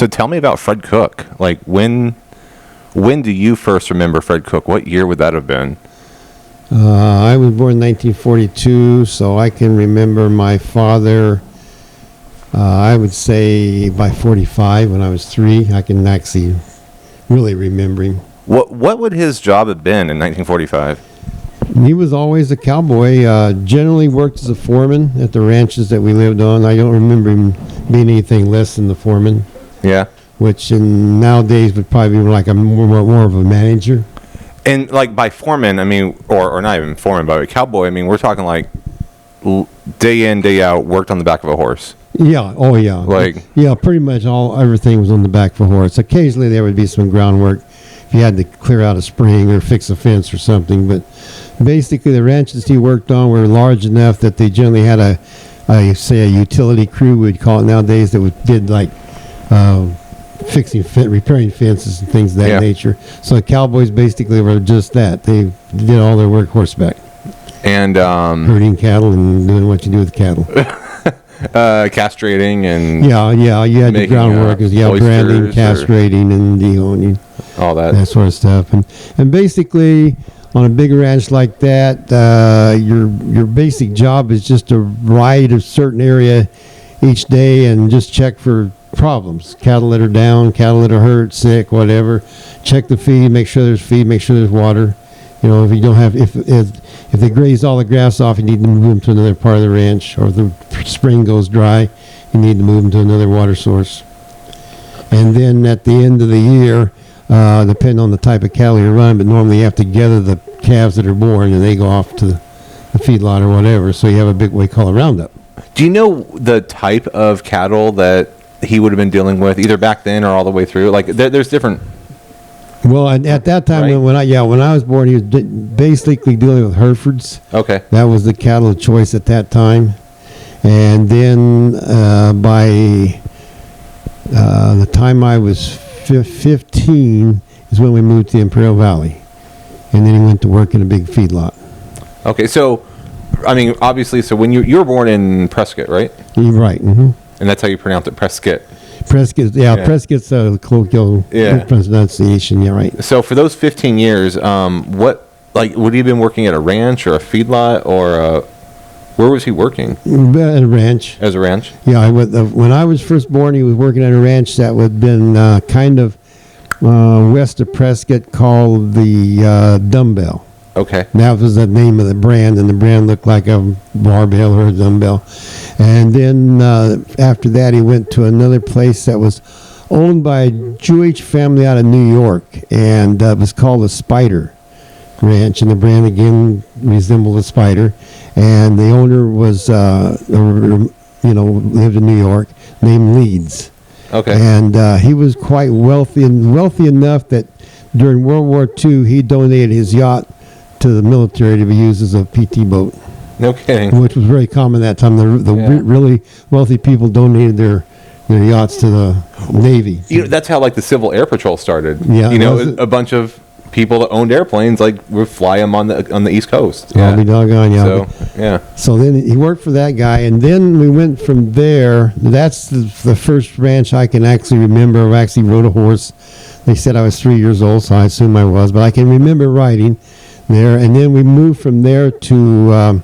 So tell me about Fred Cook. Like, when do you first remember Fred Cook? What year would that have been? I was born in 1942, so I can remember my father, I would say by 45 when I was 3. I can actually really remember him. What would his job have been in 1945? He was always a cowboy, generally worked as a foreman at the ranches that we lived on. I don't remember him being anything less than the foreman. Yeah. Which nowadays would probably be like a more of a manager. And like by foreman, I mean, or not even foreman, but a cowboy, I mean, we're talking like day in, day out, worked on the back of a horse. Yeah, oh yeah. Like, yeah, pretty much everything was on the back of a horse. Occasionally there would be some groundwork if you had to clear out a spring or fix a fence or something, but basically the ranches he worked on were large enough that they generally had a utility crew, we'd call it nowadays, that did like repairing fences and things of that nature. So the cowboys basically were just that. They did all their work horseback. And herding cattle and doing what you do with cattle. Castrating and you had the groundwork, branding, castrating, and dehoning, all that sort of stuff. And basically, on a big ranch like that, your basic job is just to ride a certain area each day and just check for problems. Cattle that are down, cattle that are hurt, sick, whatever. Check the feed, make sure there's feed, make sure there's water. You know, if you don't have, if they graze all the grass off, you need to move them to another part of the ranch. Or if the spring goes dry, you need to move them to another water source. And then at the end of the year, depending on the type of cattle you're running, but normally you have to gather the calves that are born and they go off to the feedlot or whatever. So you have a big, what we call a roundup. Do you know the type of cattle that he would have been dealing with, either back then or all the way through? Like, there's different. Well, at that time, right? when I was born, he was basically dealing with Herefords. Okay. That was the cattle of choice at that time. And then by the time I was 15 is when we moved to the Imperial Valley. And then he went to work in a big feedlot. Okay, so, I mean, obviously, so when you were born in Prescott, right? You're right. Mm-hmm. And that's how you pronounce it, Prescott. Prescott, Prescott's a colloquial pronunciation, right. So for those 15 years, would he have been working at a ranch or a feedlot, or where was he working? At a ranch. As a ranch? Yeah, when I was first born, he was working at a ranch that would have been kind of west of Prescott called the Dumbbell. Okay. That was the name of the brand, and the brand looked like a barbell or a dumbbell. And then after that, he went to another place that was owned by a Jewish family out of New York, and it was called the Spider Ranch, and the brand again resembled a spider. And the owner was, lived in New York, named Leeds. Okay. And he was quite wealthy enough that during World War II, he donated his yacht to the military to be used as a PT boat. No kidding. Which was very common at that time. The really wealthy people donated their yachts to the Navy. That's how like the Civil Air Patrol started. Yeah, a bunch of people that owned airplanes would fly them on the East Coast. I'll be doggone, yeah. So then he worked for that guy, and then we went from there. That's the first ranch I can actually remember. I actually rode a horse. They said I was 3 years old, so I assume I was, but I can remember riding there. And then we moved from there to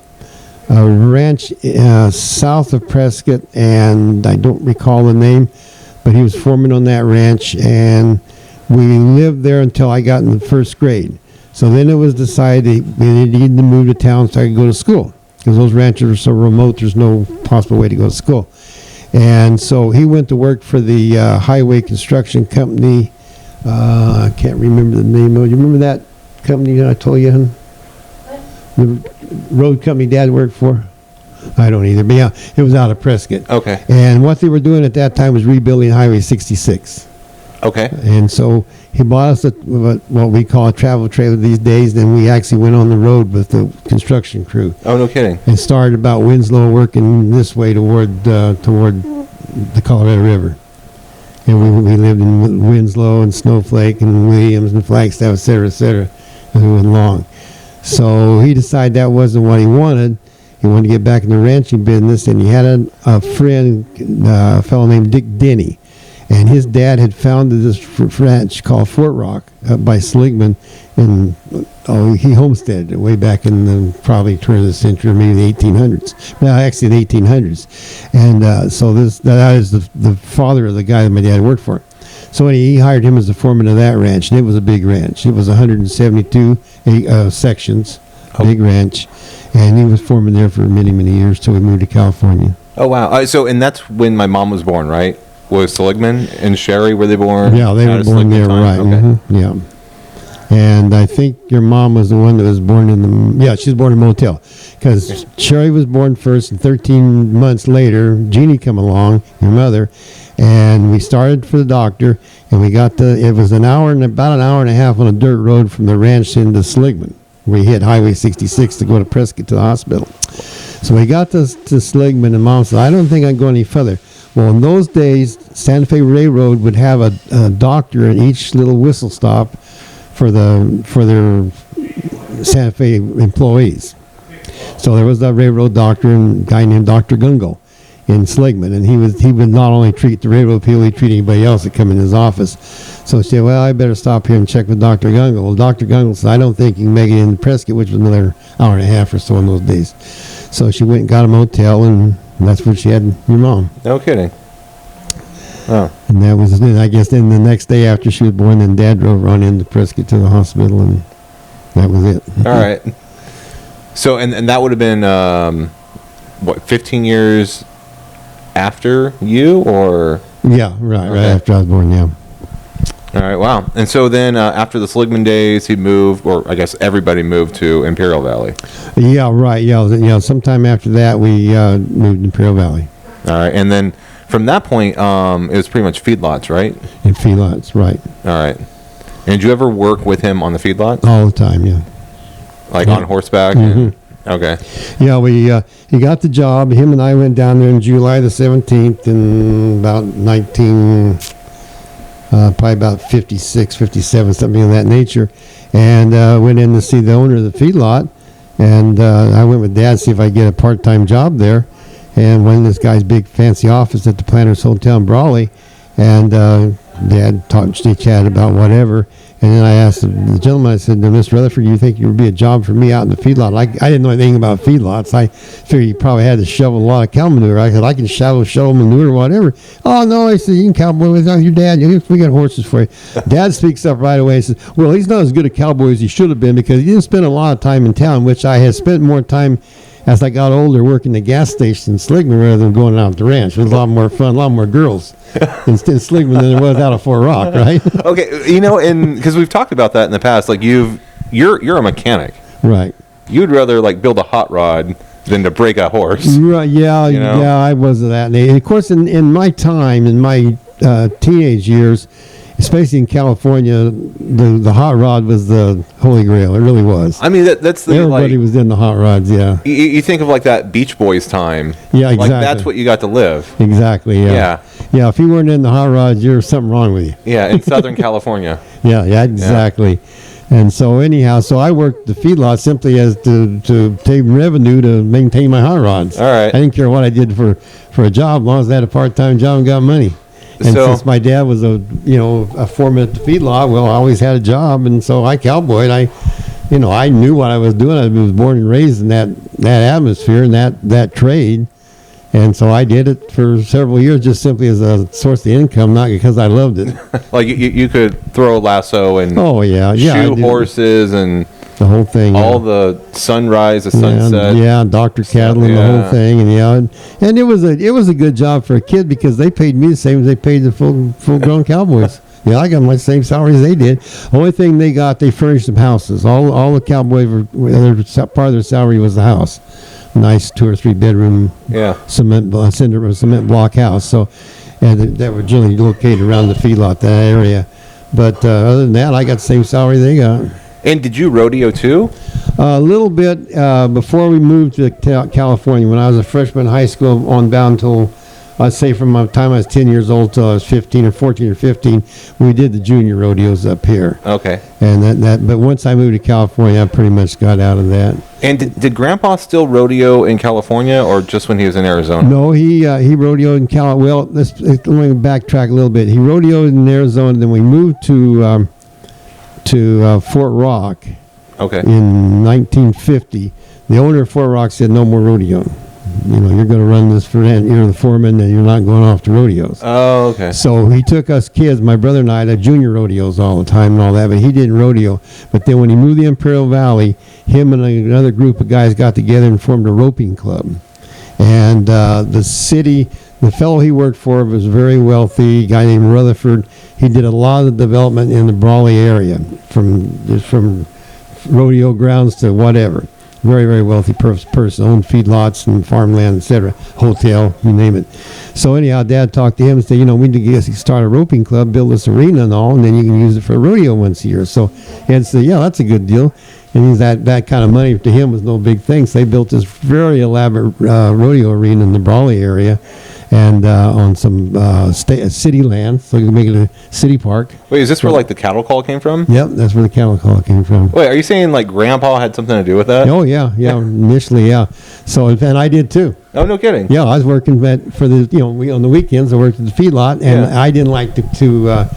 a ranch south of Prescott, and I don't recall the name, but he was foreman on that ranch, and we lived there until I got in the first grade. So then it was decided we needed to move to town so I could go to school, because those ranches are so remote, there's no possible way to go to school. And so he went to work for the highway construction company. I can't remember the name of it. You remember that company that I told you? The road company Dad worked for? I don't either. But yeah, it was out of Prescott. Okay. And what they were doing at that time was rebuilding Highway 66. Okay. And so he bought us what we call a travel trailer these days. Then we actually went on the road with the construction crew. Oh, no kidding. And started about Winslow, working this way toward the Colorado River. And we lived in Winslow and Snowflake and Williams and Flagstaff, et cetera, as we went along. So he decided that wasn't what he wanted. He wanted to get back in the ranching business, and he had a friend, a fellow named Dick Denny. And his dad had founded this ranch called Fort Rock up by Seligman, and he homesteaded it way back in the probably turn of the century, maybe the 1800s. Well, actually the 1800s. And so that is the father of the guy that my dad worked for. So he hired him as the foreman of that ranch, and it was a big ranch. It was 172 sections, big ranch, and he was foreman there for many, many years till we moved to California. Oh, wow. And that's when my mom was born, right? Was Seligman and Sherry, were they born? Yeah, they were born there, right. Okay. Mm-hmm, yeah. And I think your mom was the one that was born she was born in a motel. Because Sherry was born first, and 13 months later, Jeannie come along, your mother, and we started for the doctor, and we got it was about an hour and a half on a dirt road from the ranch into Seligman. We hit Highway 66 to go to Prescott to the hospital. So we got to Seligman, and Mom said, I don't think I can go any further. Well, in those days, Santa Fe Railroad would have a doctor in each little whistle stop for their Santa Fe employees. So there was that railroad doctor, and a guy named Dr. Gungle in Seligman, and he would not only treat the railroad people, he'd treat anybody else that come in his office. So she said, well, I better stop here and check with Dr. Gungle. Well, Dr. Gungle said, I don't think you can make it into Prescott, which was another hour and a half or so in those days. So she went and got a motel, and that's where she had your mom. No kidding. Oh. And that was, I guess, then the next day after she was born, then Dad drove her on into Prescott to the hospital, and that was it. All right. So, and that would have been, 15 years after you, or? Yeah, right after I was born, yeah. All right, wow. And so then after the Seligman days, he moved, or I guess everybody moved to Imperial Valley. Yeah, right. Yeah, sometime after that, we moved to Imperial Valley. All right, and then from that point, it was pretty much feedlots, right? And feedlots, right. All right. And did you ever work with him on the feedlot? All the time, yeah. Like on horseback? Mm-hmm. Okay. Yeah, he got the job. Him and I went down there on July the 17th in about probably about 56, 57, something of that nature. And went in to see the owner of the feedlot. And I went with Dad to see if I could get a part-time job there. And went in this guy's big fancy office at the Planters Hotel in Brawley. And Dad chatted about whatever. And then I asked the gentleman, I said, Mr. Rutherford, do you think there would be a job for me out in the feedlot? I didn't know anything about feedlots. I figured you probably had to shovel a lot of cow manure. I said, I can shovel manure or whatever. Oh, no, I said, you can cowboy with your dad. We got horses for you. Dad speaks up right away and says, well, he's not as good a cowboy as he should have been because he didn't spend a lot of time in town, which I had spent more time as I got older working the gas station in Seligman rather than going out to the ranch. It was a lot more fun, a lot more girls in Seligman than there was out of Fort Rock, right? Okay, and because we've talked about that in the past, like you're a mechanic, right? You'd rather like build a hot rod than to break a horse, right? Yeah, yeah. I was that, and of course, in my time, in my teenage years, especially in California, the hot rod was the holy grail. It really was. I mean, that's the everybody was in the hot rods. Yeah. You think of like that Beach Boys time. Yeah, exactly. Like that's what you got to live. Exactly. Yeah. Yeah. If you weren't in the hot rods, there's something wrong with you. Yeah, in Southern California. Yeah. Exactly. Yeah. And so anyhow, I worked the feedlot simply as to take revenue to maintain my hot rods. All right. I didn't care what I did for a job, as long as I had a part-time job and got money. And since my dad was a foreman at the feedlot, well, I always had a job, and so I cowboyed. I knew what I was doing. I was born and raised in that atmosphere and that trade, and so I did it for several years just simply as a source of income, not because I loved it. Like you could throw a lasso and shoe horses and the whole thing, all the sunrise, the sunset, Dr. Cattle and the whole thing, and it was a good job for a kid because they paid me the same as they paid the full grown cowboys. Yeah, I got my same salary as they did. Only thing they furnished them houses. All the cowboys part of their salary was the house, nice 2 or 3 bedroom, cement block house. So, and that were generally located around the feedlot, that area. But other than that, I got the same salary they got. And did you rodeo too? A little bit before we moved to California. When I was a freshman in high school on down till I'd say from the time I was 10 years old till I was 15 or 14 or 15, we did the junior rodeos up here. Okay. And but once I moved to California, I pretty much got out of that. And did Grandpa still rodeo in California, or just when he was in Arizona? No, he rodeoed in Cal. Well, let me backtrack a little bit. He rodeoed in Arizona, then we moved to Fort Rock. Okay. In 1950, the owner of Fort Rock said, "No more rodeo. You're going to run this for you're the foreman, and you're not going off to rodeos." Oh, okay. So he took us kids, my brother and I, to junior rodeos all the time and all that, but he didn't rodeo. But then when he moved to Imperial Valley, him and another group of guys got together and formed a roping club. And the fellow he worked for was very wealthy, a guy named Rutherford. He did a lot of the development in the Brawley area, from rodeo grounds to whatever. Very, very wealthy person, owned feedlots and farmland, etc., hotel, you name it. So anyhow, Dad talked to him and said, we need to start a roping club, build this arena and all, and then you can use it for a rodeo once a year. So Dad said, yeah, that's a good deal. And that kind of money to him was no big thing. So they built this very elaborate rodeo arena in the Brawley area, and on some city land, so you can make it a city park. Wait, is this where the cattle call came from? Yep, that's where the cattle call came from. Wait, are you saying Grandpa had something to do with that? Oh yeah, initially, yeah. So and I did too. Oh, no kidding. Yeah, I was working for the on the weekends. I worked at the feedlot, and I didn't like to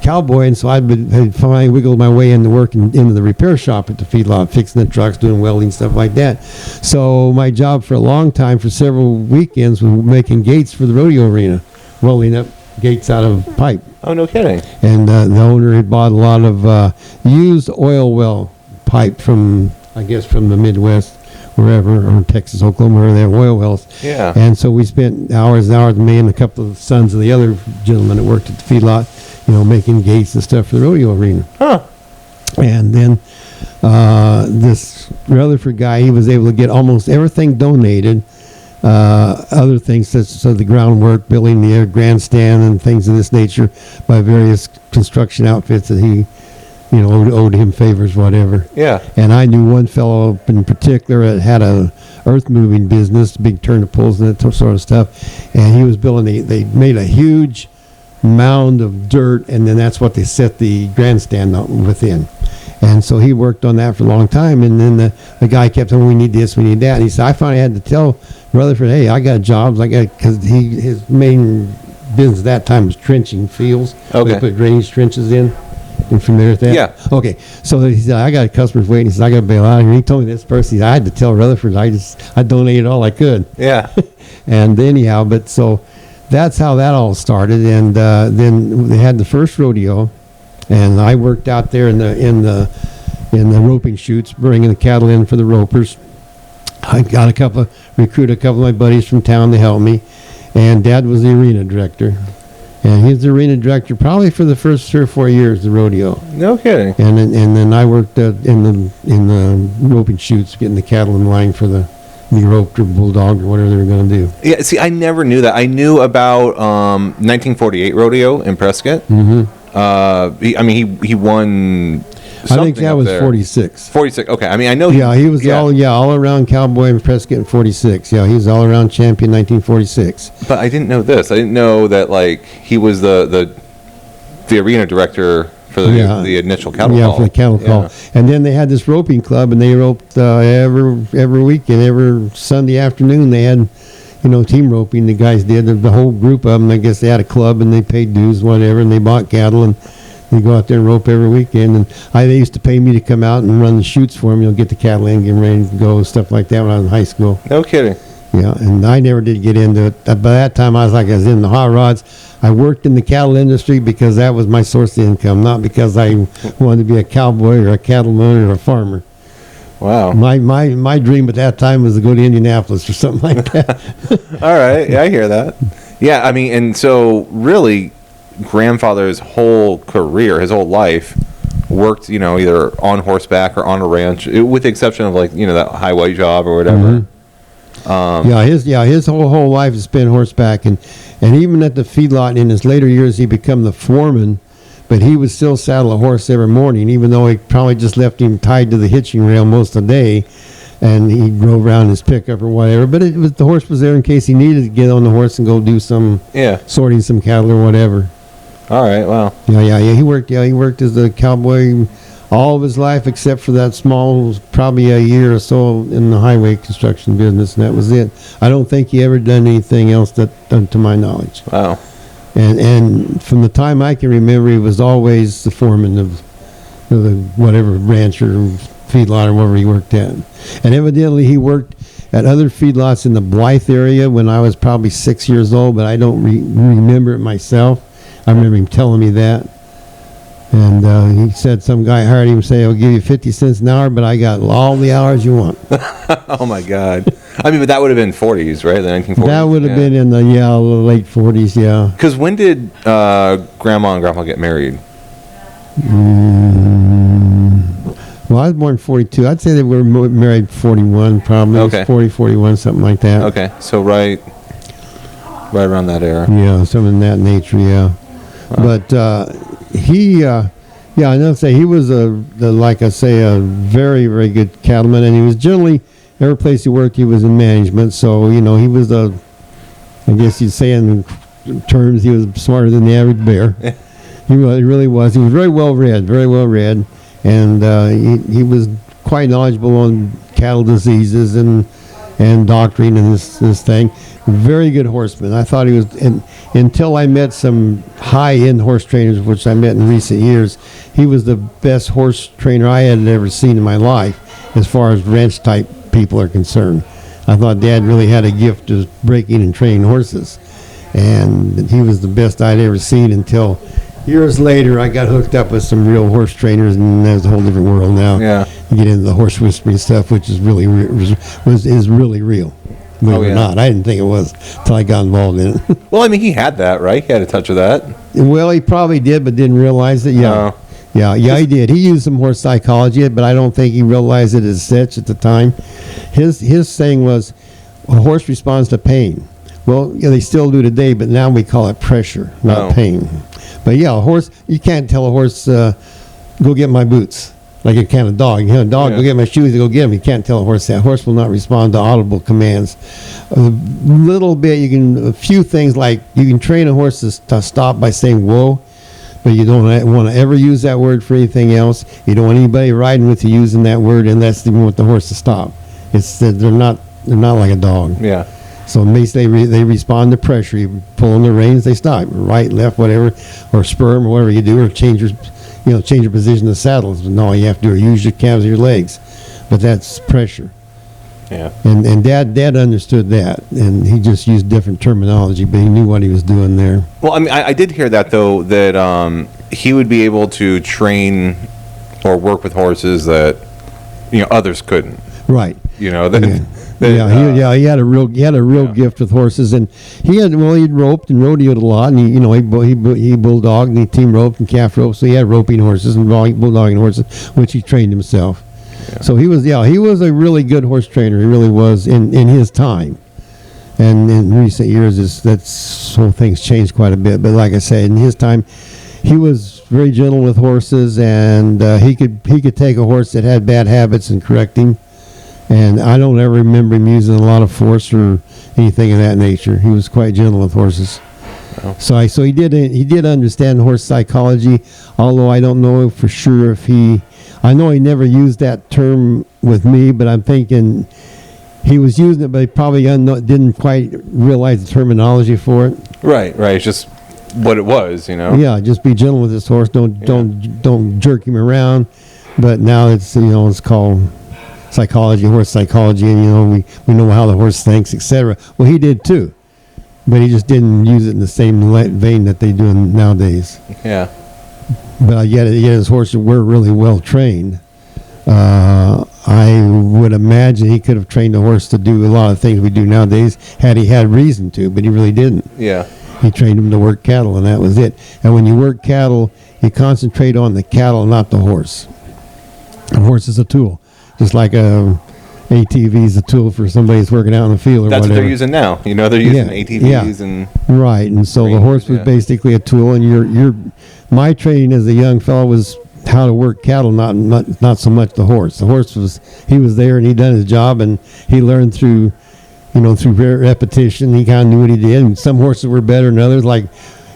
cowboy, and so I'd finally wiggled my way into working into the repair shop at the feedlot, fixing the trucks, doing welding, stuff like that. So my job for a long time, for several weekends, was making gates for the rodeo arena, rolling up gates out of pipe. Oh, no kidding. And the owner had bought a lot of used oil well pipe from the Midwest, wherever, or Texas, Oklahoma, where they have oil wells. Yeah. And so we spent hours and hours, me and a couple of sons of the other gentleman that worked at the feedlot, making gates and stuff for the rodeo arena. Huh. And then this Rutherford guy, he was able to get almost everything donated, other things such as the groundwork, building the grandstand and things of this nature by various construction outfits that he, owed him favors, whatever. Yeah. And I knew one fellow in particular that had a earth moving business, big turn of poles and that sort of stuff. And he was building, they made a huge mound of dirt, and then that's what they set the grandstand within. And so he worked on that for a long time, and then the guy kept saying, we need this, we need that. And he said, I finally had to tell Rutherford, hey, I got jobs, because his main business at that time was trenching fields. Okay. They put drainage trenches in. You familiar with that? Yeah. Okay. So he said, I got customers waiting. He said, I got to bail out here. He told me this person, I had to tell Rutherford, I donated all I could. Yeah. And anyhow, but so that's how that all started. And then they had the first rodeo, and I worked out there in the roping chutes, bringing the cattle in for the ropers. I got recruited a couple of my buddies from town to help me, and Dad was the arena director. And he was the arena director probably for the first 3 or 4 years of the rodeo. No kidding. And then I worked in the roping chutes, getting the cattle in line for the roped or bulldog or whatever they were going to do. Yeah, see, I never knew that. I knew about 1948 rodeo in Prescott. Mm-hmm. He won. I think that was 46. 46. Okay. I mean, I know. He was all around cowboy in Prescott in 46. Yeah, he was all around champion 1946. But I didn't know this. I didn't know that he was the arena director for the initial cattle call. Yeah, for the cattle call. And then they had this roping club, and they roped every weekend, every Sunday afternoon. They had team roping. The guys did the whole group of them. I guess they had a club, and they paid dues, whatever, and they bought cattle and. They go out there and rope every weekend, and they used to pay me to come out and run the chutes for them. Get the cattle in, get them ready to go, stuff like that when I was in high school. No kidding. Yeah, and I never did get into it. By that time, I was in the hot rods. I worked in the cattle industry because that was my source of income, not because I wanted to be a cowboy or a cattleman or a farmer. Wow. My dream at that time was to go to Indianapolis or something like that. All right. Yeah, I hear that. Yeah, I mean, and so really, grandfather's whole career, his whole life, worked, either on horseback or on a ranch, with the exception of that highway job or whatever. Mm-hmm. His whole life is spent horseback, and even at the feedlot in his later years, he became the foreman, but he would still saddle a horse every morning, even though he probably just left him tied to the hitching rail most of the day. and he drove around his pickup or whatever. But the horse was there in case he needed to get on the horse and go do some sorting some cattle or whatever. All right, wow. Yeah. He worked as a cowboy all of his life except for that small, probably a year or so in the highway construction business, and that was it. I don't think he ever done anything else to my knowledge. Wow. And from the time I can remember, he was always the foreman of the whatever ranch or feedlot or wherever he worked at. And evidently he worked at other feedlots in the Blythe area when I was probably 6 years old, but I don't remember it myself. I remember him telling me that. And he said some guy hired him, say, I'll give you 50 cents an hour, but I got all the hours you want. Oh, my God. I mean, but that would have been 40s, right? The 1940s? That would have been in the late 40s, yeah. Because when did Grandma and Grandpa get married? Well, I was born in 42. I'd say they were married 41, probably. Okay. 40, 41, something like that. Okay, so right around that era. Yeah, something in that nature, yeah. Wow. But I know say he was a very, very good cattleman, and he was generally, every place he worked, he was in management, so, he was I guess you'd say in terms, he was smarter than the average bear. He really was. He was very well read, and he was quite knowledgeable on cattle diseases and doctoring and this thing. Very good horseman. I thought he was, until I met some high-end horse trainers, which I met in recent years, he was the best horse trainer I had ever seen in my life as far as ranch-type people are concerned. I thought Dad really had a gift of breaking and training horses, and he was the best I'd ever seen until years later I got hooked up with some real horse trainers, and that's a whole different world now. Yeah. You get into the horse whispering stuff, which is really real. Believe it or not, I didn't think it was until I got involved in it. Well, I mean, he had that, right? He had a touch of that. Well, he probably did, but didn't realize it. Yeah, he did. He used some horse psychology, but I don't think he realized it as such at the time. His saying was, a horse responds to pain. Well, they still do today, but now we call it pressure, not pain. But a horse, you can't tell a horse, go get my boots. Like you can a dog. Go get my shoes, go get them. You can't tell a horse that. A horse will not respond to audible commands. A little bit, a few things like you can train a horse to stop by saying whoa, but you don't want to ever use that word for anything else. You don't want anybody riding with you using that word unless you want the horse to stop. They're not like a dog. Yeah. So basically, they respond to pressure. You pull on the reins, they stop. Right, left, whatever, or spur them, or whatever you do, or change your position of the saddles. And all you have to do is use your calves or your legs. But that's pressure. Yeah. And Dad understood that, and he just used different terminology, but he knew what he was doing there. Well, I mean, I did hear that, though, that he would be able to train or work with horses that, others couldn't. Right. He had a real gift with horses, and he'd roped and rodeoed a lot, and he bulldogged and he team roped and calf roped, so he had roping horses and bulldogging horses, which he trained himself. Yeah. So he was a really good horse trainer. He really was in his time, and in recent years whole thing's changed quite a bit. But like I said, in his time, he was very gentle with horses, and he could take a horse that had bad habits and correct him. And I don't ever remember him using a lot of force or anything of that nature. He was quite gentle with horses. Wow. So he did understand horse psychology, although I don't know for sure if I know he never used that term with me, but I'm thinking he was using it, but he probably didn't quite realize the terminology for it. Right. It's just what it was, Yeah, just be gentle with this horse. Don't jerk him around. But now it's called psychology, horse psychology, and we know how the horse thinks, etc. Well, he did too, but he just didn't use it in the same vein that they do nowadays. Yeah. But yet his horses were really well trained. I would imagine he could have trained a horse to do a lot of things we do nowadays had he had reason to, but he really didn't. Yeah. He trained him to work cattle, and that was it. And when you work cattle, you concentrate on the cattle, not the horse. A horse is a tool. Just like ATV is a tool for somebody who's working out in the field or That's whatever. what they're using now. They're using ATVs and right. And so the horse was basically a tool. And my training as a young fellow was how to work cattle, not so much the horse. The horse he was there and he done his job, and he learned through repetition. He kind of knew what he did, and some horses were better than others. Like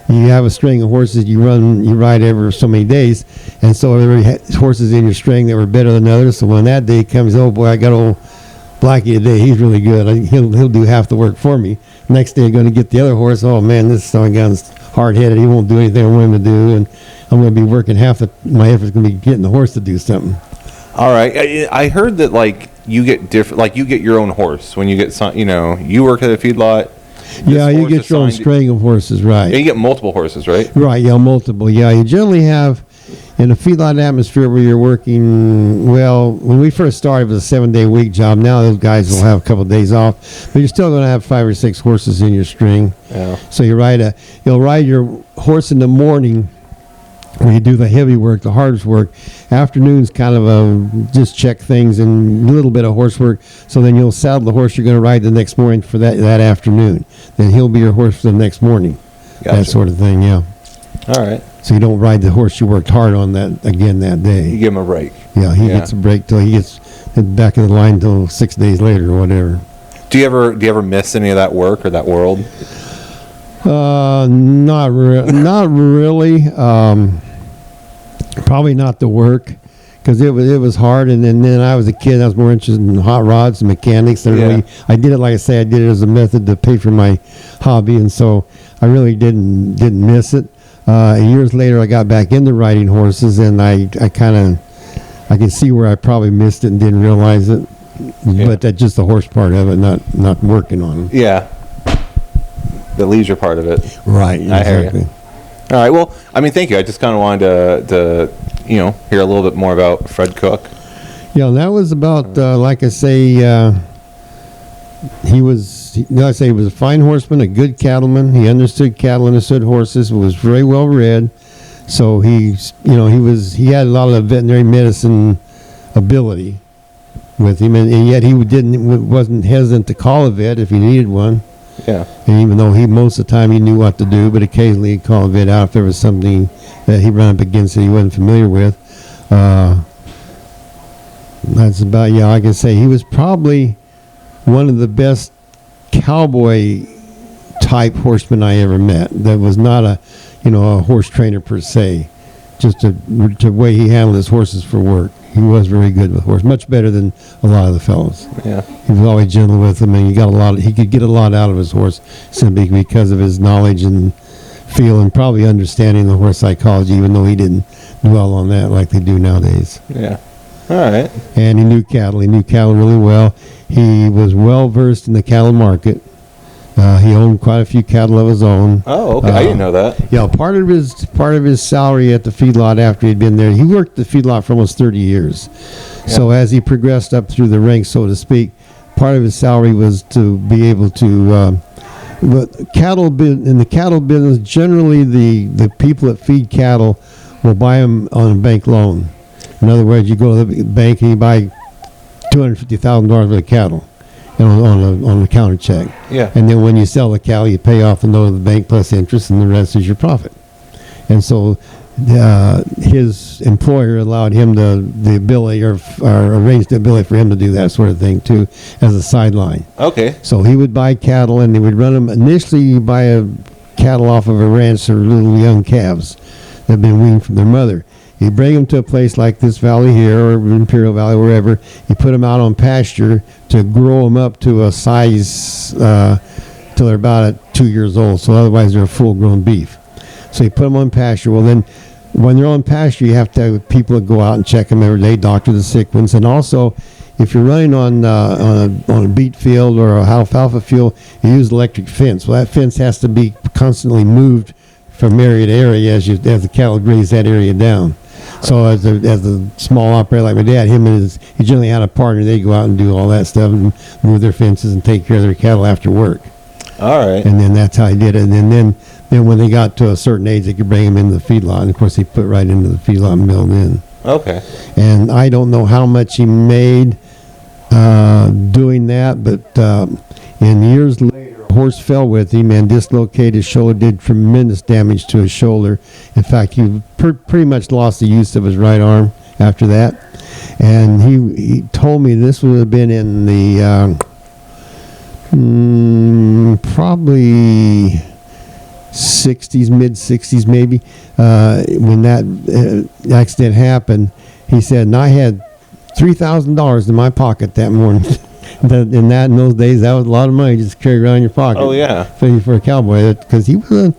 you have a string of horses you ride every so many days, and so there were horses in your string that were better than others. So when that day comes, oh boy, I got old Blackie today. He's really good. He'll do half the work for me. Next day, I'm going to get the other horse. Oh man, this son gun's hard-headed. He won't do anything I want him to do, and I'm going to be working my effort's going to be getting the horse to do something. All right, I heard that like you get different, like you get your own horse when you get some. You work at a feedlot. Yeah, you get your own string of horses, right? Yeah, you get multiple horses, right? Right, yeah, multiple. Yeah, you generally have in a feedlot atmosphere where you're working. Well, when we first started, it was a 7-day week job. Now those guys will have a couple of days off, but you're still going to have 5 or 6 horses in your string. Yeah. So you'll ride your horse in the morning when you do the heavy work, the hardest work. Afternoons kind of just check things and a little bit of horse work. So then you'll saddle the horse you're going to ride the next morning for that afternoon. Then he'll be your horse for the next morning. Gotcha. That sort of thing, yeah. All right. So you don't ride the horse you worked hard on that day. You give him a break. Yeah, he gets a break till he gets back in the line till 6 days later or whatever. Do you ever miss any of that work or that world? Not really. Probably not the work, because it was hard. And then I was a kid. I was more interested in hot rods and mechanics. I did it, like I say, I did it as a method to pay for my hobby, and so I really didn't miss it. Years later, I got back into riding horses, and I can see where I probably missed it and didn't realize it. Yeah. But that's just the horse part of it, not working on it. Yeah. The leisure part of it. Right. I hear you. All right. Well, I mean, thank you. I just kind of wanted to hear a little bit more about Fred Cook. Yeah, that was about like I say. He was a fine horseman, a good cattleman. He understood cattle, understood horses, was very well read. So he had a lot of veterinary medicine ability with him, and yet he wasn't hesitant to call a vet if he needed one. Yeah. And even though most of the time he knew what to do, but occasionally he'd call a vet out if there was something that he ran up against that he wasn't familiar with. That's about, I can say he was probably one of the best cowboy type horsemen I ever met. That was not a horse trainer per se, just the way he handled his horses for work. He was very good with horse, much better than a lot of the fellows. Yeah, he was always gentle with them, and he could get a lot out of his horse simply because of his knowledge and feel, and probably understanding the horse psychology, even though he didn't dwell on that like they do nowadays. Yeah. All right. And he knew cattle. He knew cattle really well. He was well versed in the cattle market. He owned quite a few cattle of his own. Oh, okay. I didn't know that. Yeah, part of his salary at the feedlot after he'd been there, he worked the feedlot for almost 30 years. Yeah. So as he progressed up through the ranks, so to speak, part of his salary was to be able to. But in the cattle business, generally the people that feed cattle will buy them on a bank loan. In other words, you go to the bank and you buy $250,000 worth of cattle. On a counter check. Yeah. And then when you sell the cow, you pay off the note of the bank plus interest, and the rest is your profit. And so his employer allowed him the ability or arranged the ability for him to do that sort of thing too, as a sideline. Okay. So he would buy cattle, and they would run them. Initially, you buy a cattle off of a ranch or little young calves that have been weaned from their mother. You bring them to a place like this valley here or Imperial Valley, wherever. You put them out on pasture to grow them up to a size till they're about 2 years old. So otherwise they're full-grown beef. So you put them on pasture. Well, then when they're on pasture, you have to have people that go out and check them every day, doctor the sick ones. And also, if you're running on a beet field or a alfalfa field, you use electric fence. Well, that fence has to be constantly moved from area to area as the cattle graze that area down. So as a small operator like my dad, he generally had a partner. They go out and do all that stuff and move their fences and take care of their cattle after work. All right. And then that's how he did it. And then when they got to a certain age, they could bring them into the feedlot. And of course, he put right into the feedlot and milled in. Okay. And I don't know how much he made doing that, but in years later, a horse fell with him and dislocated his shoulder, did tremendous damage to his shoulder. In fact, he pretty much lost the use of his right arm after that. And he told me this would have been in the probably 60s, mid-60s maybe, when that accident happened. He said, and I had $3,000 in my pocket that morning. In those days, that was a lot of money just carry around in your pocket. Oh yeah, for a cowboy, because he was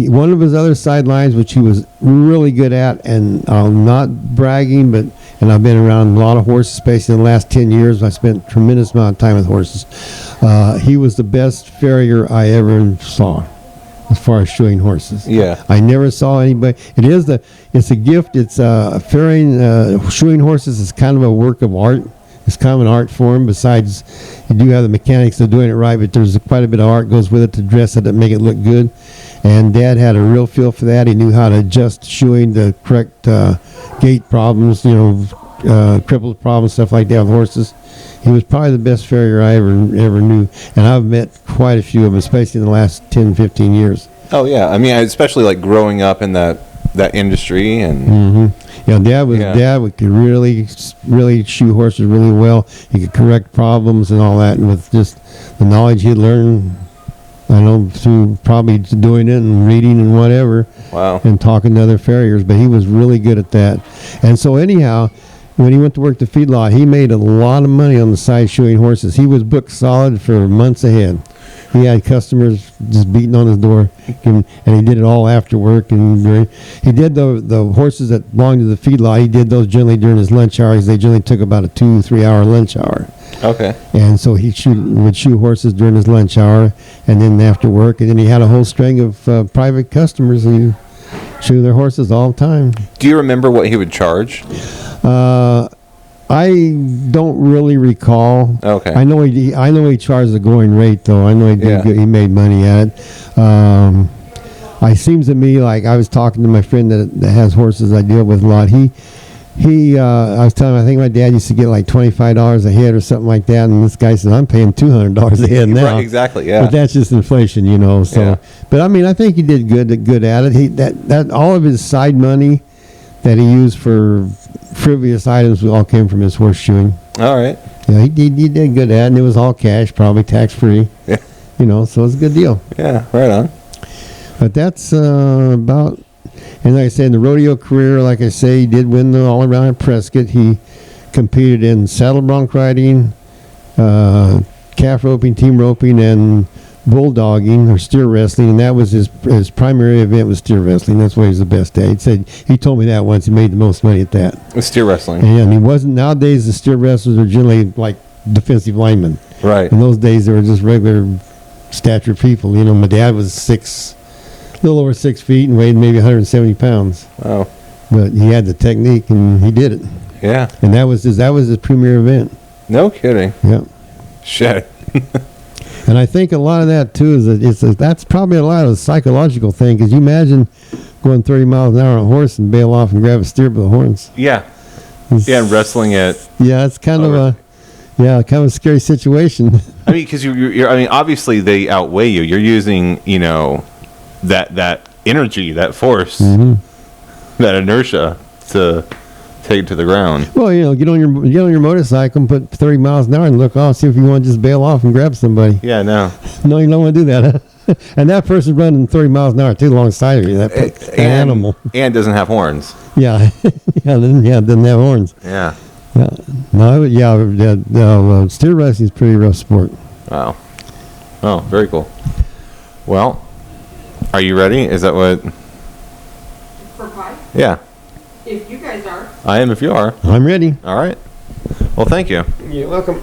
one of his other sidelines, which he was really good at, and I'm not bragging, and I've been around a lot of horses, especially in the last 10 years. I spent a tremendous amount of time with horses. He was the best farrier I ever saw, as far as shoeing horses. Yeah. I never saw anybody. It's a gift. It's farrowing, shoeing horses is kind of a work of art. It's kind of an art form. Besides, you do have the mechanics of doing it right, but there's quite a bit of art goes with it to dress it and make it look good. And Dad had a real feel for that. He knew how to adjust shoeing to correct gait problems, crippled problems, stuff like that with horses. He was probably the best farrier I ever knew, and I've met quite a few of them, especially in the last 10, 15 years. Oh yeah, I mean, especially like growing up in that industry, and Dad could really shoe horses really well. He could correct problems and all that, and with just the knowledge he'd learned, I know, through probably doing it and reading and whatever. Wow. And talking to other farriers, but he was really good at that. And so anyhow, when he went to work the feedlot, he made a lot of money on the side shoeing horses. He was booked solid for months ahead. He had customers just beating on his door, and he did it all after work. And he did the horses that belonged to the feedlot. He did those generally during his lunch hours. They generally took about a 2-3 hour lunch hour. Okay. And so he would shoe horses during his lunch hour, and then after work, and then he had a whole string of private customers who shoe their horses all the time. Do you remember what he would charge? I don't really recall. Okay. I know he charged the going rate though. I know he did good, he made money at it. It seems to me like I was talking to my friend that has horses I deal with a lot. I was telling him I think my dad used to get like $25 a head or something like that, and this guy said I'm paying $200 a head now. Right, exactly. Yeah. But that's just inflation, So, yeah. But I mean, I think he did good at it. That all of his side money that he used for frivolous items all came from his horse shoeing. All right. Yeah, he did good at it, and it was all cash, probably tax free. Yeah. So it's a good deal. Yeah, right on. But that's about. And like I said, in the rodeo career, like I say, he did win the all around at Prescott. He competed in saddle bronc riding, calf roping, team roping, and bulldogging or steer wrestling, and that was his primary event was steer wrestling. That's what he's the best at. He told me that once. He made the most money at that. With steer wrestling. And he wasn't. Nowadays, the steer wrestlers are generally like defensive linemen. Right. In those days, they were just regular stature people. My dad was a little over 6 feet and weighed maybe 170 pounds. Wow. But he had the technique and he did it. Yeah. And that was his premier event. No kidding. Yeah. Shit. And I think a lot of that too that's probably a lot of the psychological thing, because you imagine going 30 miles an hour on a horse and bail off and grab a steer by the horns. Yeah. And wrestling it. Yeah, it's kind of a scary situation. I mean, because you're obviously they outweigh you. You're using that energy, that force, that inertia to take it to the ground. Well, get on your motorcycle and put 30 miles an hour and look off, see if you want to just bail off and grab somebody. Yeah, no. No, you don't want to do that. And that person running 30 miles an hour too alongside of you, that animal. And doesn't have horns. Yeah. Doesn't have horns. Yeah. Steer wrestling is a pretty rough sport. Wow. Oh, very cool. Well, are you ready? Is that what? For pie? Yeah. If you guys are. I am if you are. I'm ready. All right. Well, thank you. You're welcome.